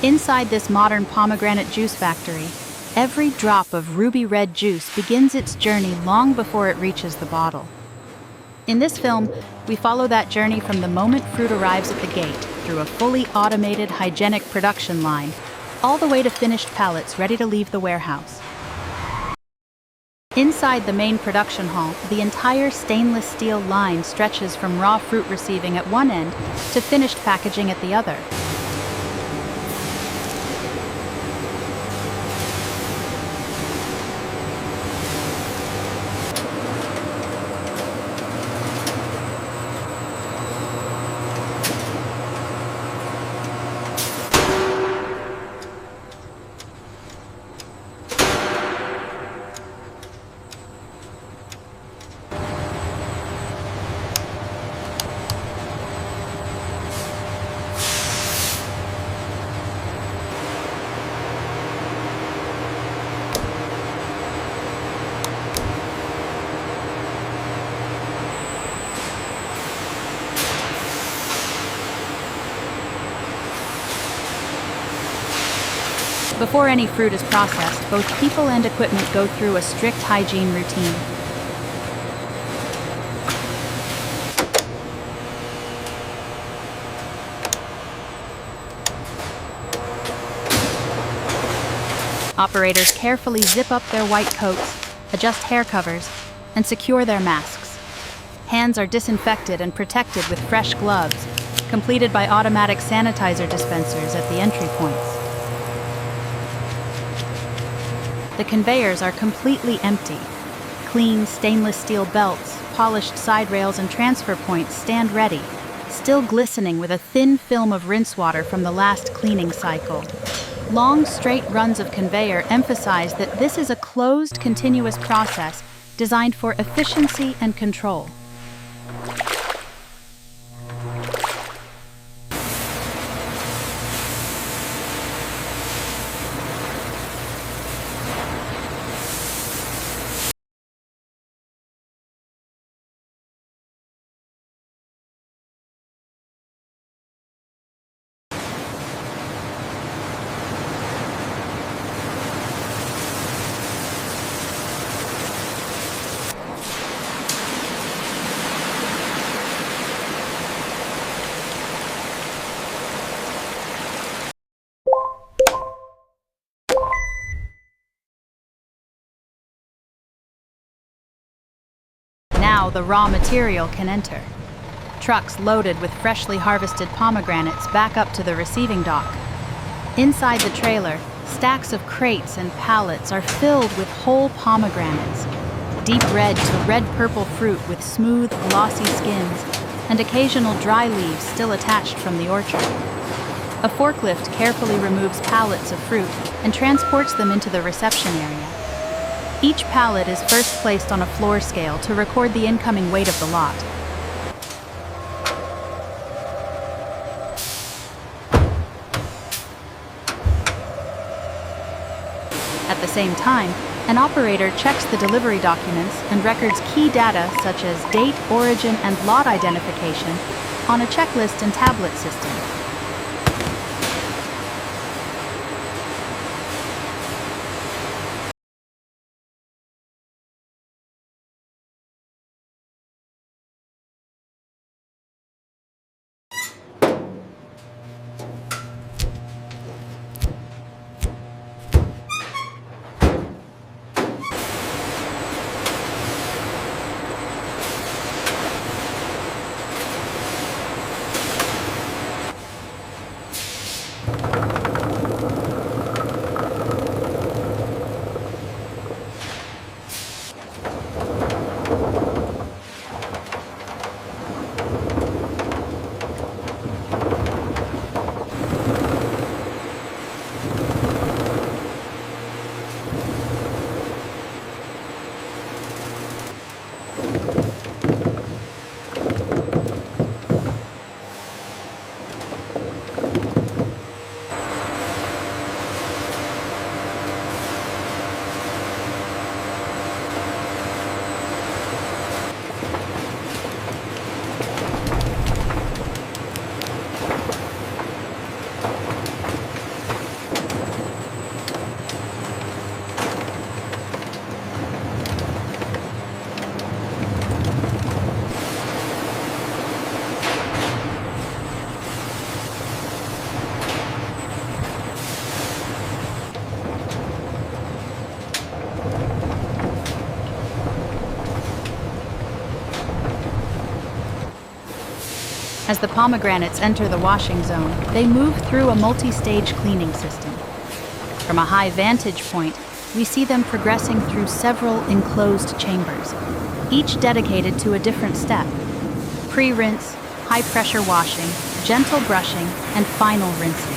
Inside this modern pomegranate juice factory, every drop of ruby red juice begins its journey long before it reaches the bottle. In this film, we follow that journey from the moment fruit arrives at the gate, through a fully automated, hygienic production line, all the way to finished pallets ready to leave the warehouse. Inside the main production hall, the entire stainless steel line stretches from raw fruit receiving at one end to finished packaging at the other. Before any fruit is processed, both people and equipment go through a strict hygiene routine. Operators carefully zip up their white coats, adjust hair covers, and secure their masks. Hands are disinfected and protected with fresh gloves, completed by automatic sanitizer dispensers at the entry points. The conveyors are completely empty. Clean stainless steel belts, polished side rails, and transfer points stand ready, still glistening with a thin film of rinse water from the last cleaning cycle. Long, straight runs of conveyor emphasize that this is a closed, continuous process designed for efficiency and control. Now the raw material can enter. Trucks loaded with freshly harvested pomegranates back up to the receiving dock. Inside the trailer, stacks of crates and pallets are filled with whole pomegranates, deep red to red-purple fruit with smooth, glossy skins, and occasional dry leaves still attached from the orchard. A forklift carefully removes pallets of fruit and transports them into the reception area. Each pallet is first placed on a floor scale to record the incoming weight of the lot. At the same time, an operator checks the delivery documents and records key data such as date, origin, and lot identification on a checklist and tablet system. As the pomegranates enter the washing zone, they move through a multi-stage cleaning system. From a high vantage point, we see them progressing through several enclosed chambers, each dedicated to a different step: pre-rinse, high-pressure washing, gentle brushing, and final rinsing.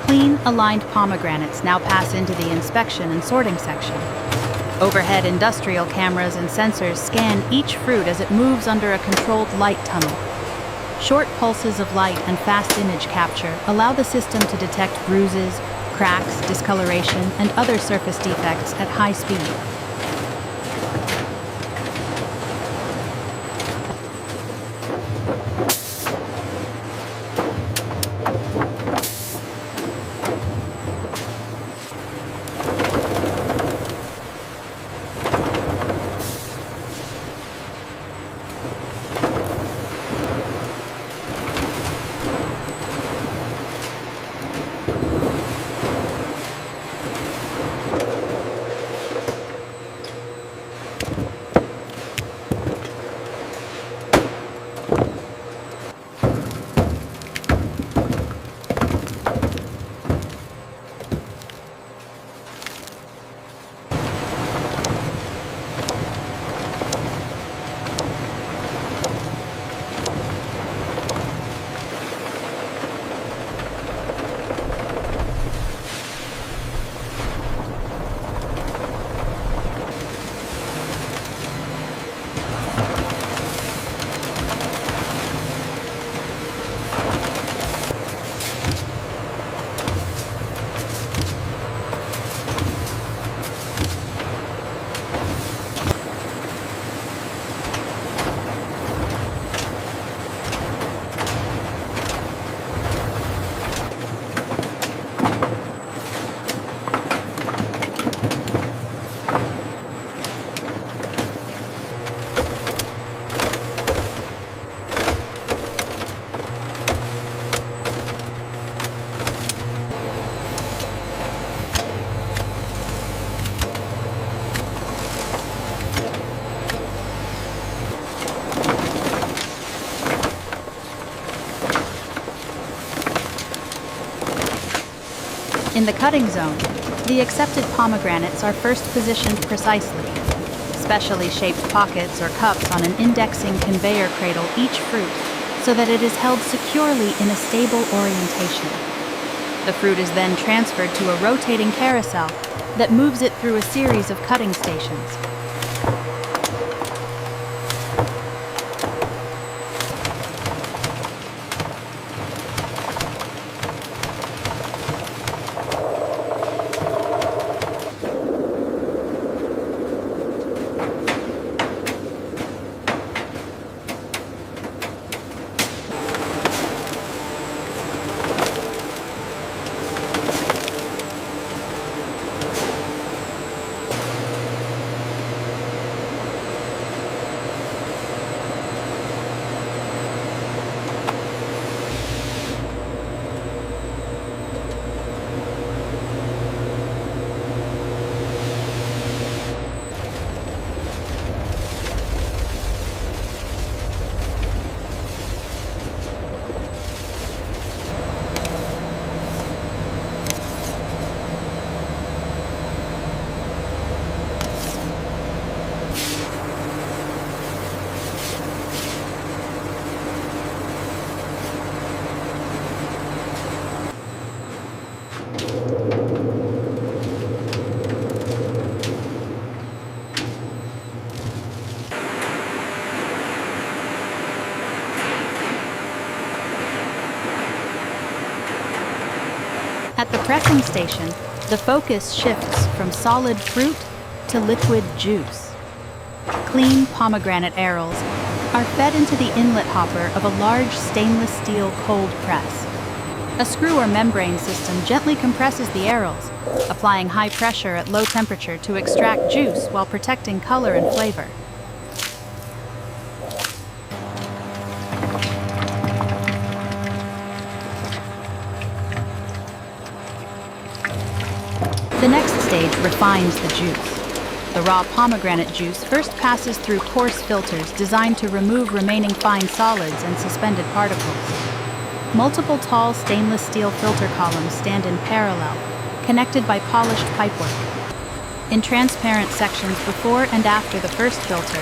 Clean, aligned pomegranates now pass into the inspection and sorting section. Overhead industrial cameras and sensors scan each fruit as it moves under a controlled light tunnel. Short pulses of light and fast image capture allow the system to detect bruises, cracks, discoloration, and other surface defects at high speed. In the cutting zone, the accepted pomegranates are first positioned precisely. specially shaped pockets or cups on an indexing conveyor cradle each fruit so that it is held securely in a stable orientation. The fruit is then transferred to a rotating carousel that moves it through a series of cutting stations. At the pressing station, the focus shifts from solid fruit to liquid juice. Clean pomegranate arils are fed into the inlet hopper of a large stainless steel cold press. A screw or membrane system gently compresses the arils, applying high pressure at low temperature to extract juice while protecting color and flavor. The next stage refines the juice. The raw pomegranate juice first passes through coarse filters designed to remove remaining fine solids and suspended particles. Multiple tall stainless steel filter columns stand in parallel, connected by polished pipework. In transparent sections before and after the first filter,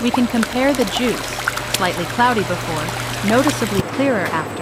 we can compare the juice, slightly cloudy before, noticeably clearer after.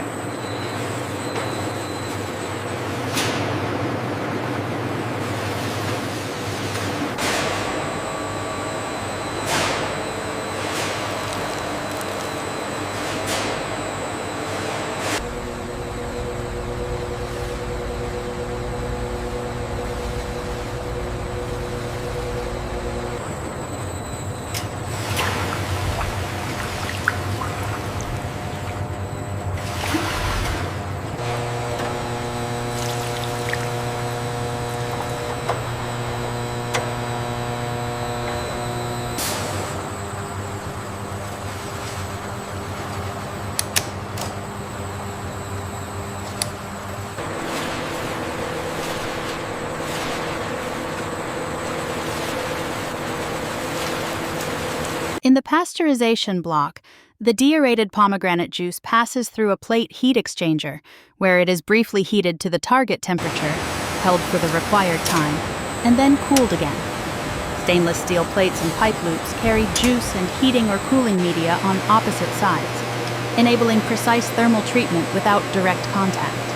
In the pasteurization block, the deaerated pomegranate juice passes through a plate heat exchanger, where it is briefly heated to the target temperature, held for the required time, and then cooled again. Stainless steel plates and pipe loops carry juice and heating or cooling media on opposite sides, enabling precise thermal treatment without direct contact.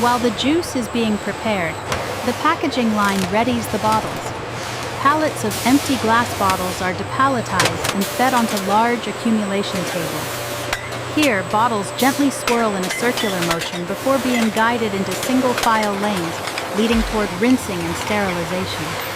While the juice is being prepared, the packaging line readies the bottles. Pallets of empty glass bottles are depalletized and fed onto large accumulation tables. Here, bottles gently swirl in a circular motion before being guided into single-file lanes, leading toward rinsing and sterilization.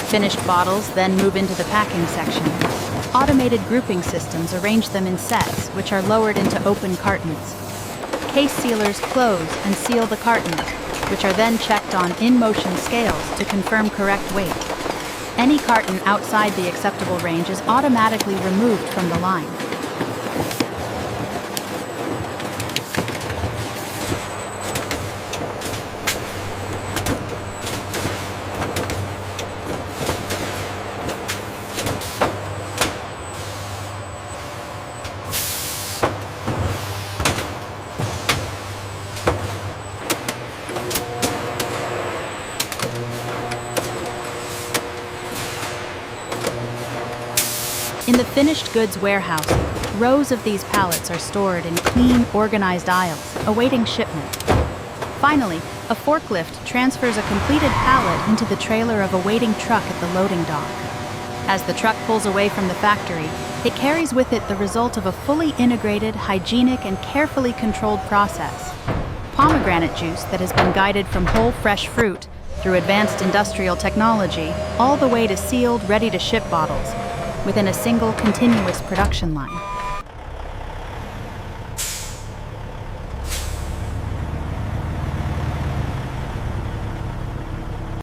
Finished bottles then move into the packing section. Automated grouping systems arrange them in sets, which are lowered into open cartons. Case sealers close and seal the cartons, which are then checked on in-motion scales to confirm correct weight. Any carton outside the acceptable range is automatically removed from the line. In the finished goods warehouse, Rows of these pallets are stored in clean, organized aisles, awaiting shipment. Finally, a forklift transfers a completed pallet into the trailer of a waiting truck at the loading dock. As the truck pulls away from the factory, it carries with it the result of a fully integrated, hygienic, and carefully controlled process. Pomegranate juice that has been guided from whole fresh fruit through advanced industrial technology all the way to sealed, ready-to-ship bottles within a single continuous production line.